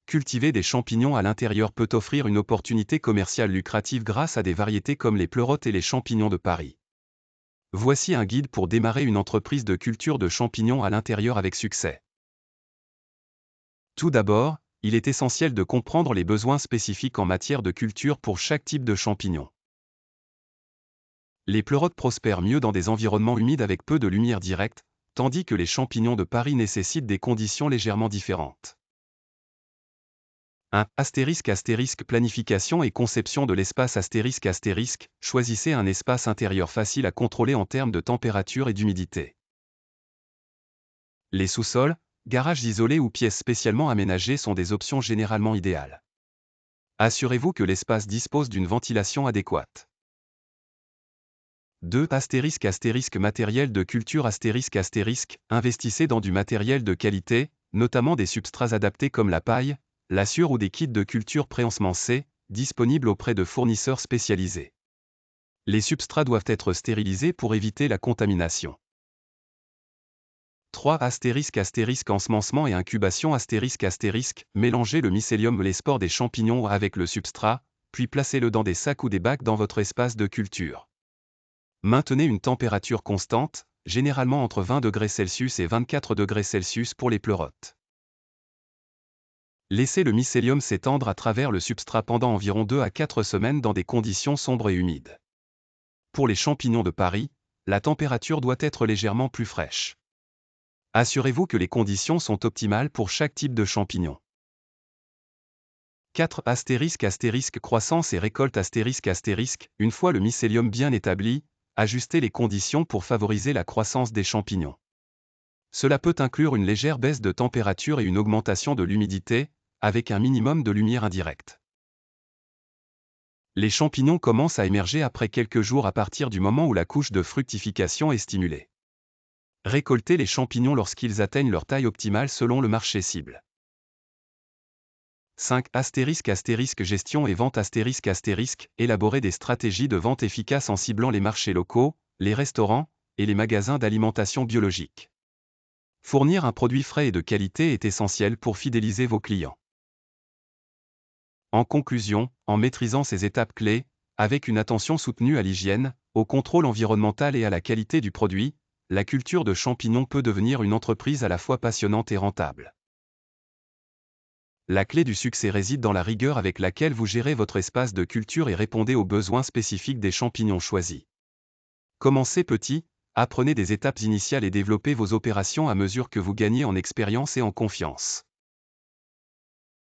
cultiver des champignons à l'intérieur peut offrir une opportunité commerciale lucrative grâce à des variétés comme les pleurotes et les champignons de Paris. Voici un guide pour démarrer une entreprise de culture de champignons à l'intérieur avec succès. Tout d'abord, il est essentiel de comprendre les besoins spécifiques en matière de culture pour chaque type de champignon. Les pleurotes prospèrent mieux dans des environnements humides avec peu de lumière directe, tandis que les champignons de Paris nécessitent des conditions légèrement différentes. 1. Planification et conception de l'espace choisissez un espace intérieur facile à contrôler en termes de température et d'humidité. Les sous-sols, garages isolés ou pièces spécialement aménagées sont des options généralement idéales. Assurez-vous que l'espace dispose d'une ventilation adéquate. 2. Matériel de culture investissez dans du matériel de qualité, notamment des substrats adaptés comme la paille, la sciure ou des kits de culture préensemencés, disponibles auprès de fournisseurs spécialisés. Les substrats doivent être stérilisés pour éviter la contamination. 3. Ensemencement et incubation mélangez le mycélium les spores des champignons avec le substrat, puis placez-le dans des sacs ou des bacs dans votre espace de culture. Maintenez une température constante, généralement entre 20 degrés Celsius et 24 degrés Celsius pour les pleurotes. Laissez le mycélium s'étendre à travers le substrat pendant environ 2 à 4 semaines dans des conditions sombres et humides. Pour les champignons de Paris, la température doit être légèrement plus fraîche. Assurez-vous que les conditions sont optimales pour chaque type de champignon. 4. Croissance et récolte une fois le mycélium bien établi, ajustez les conditions pour favoriser la croissance des champignons. Cela peut inclure une légère baisse de température et une augmentation de l'humidité, avec un minimum de lumière indirecte. Les champignons commencent à émerger après quelques jours à partir du moment où la couche de fructification est stimulée. Récoltez les champignons lorsqu'ils atteignent leur taille optimale selon le marché cible. 5. Gestion et vente élaborez des stratégies de vente efficaces en ciblant les marchés locaux, les restaurants et les magasins d'alimentation biologique. Fournir un produit frais et de qualité est essentiel pour fidéliser vos clients. En conclusion, en maîtrisant ces étapes clés, avec une attention soutenue à l'hygiène, au contrôle environnemental et à la qualité du produit, la culture de champignons peut devenir une entreprise à la fois passionnante et rentable. La clé du succès réside dans la rigueur avec laquelle vous gérez votre espace de culture et répondez aux besoins spécifiques des champignons choisis. Commencez petit, apprenez des étapes initiales et développez vos opérations à mesure que vous gagnez en expérience et en confiance.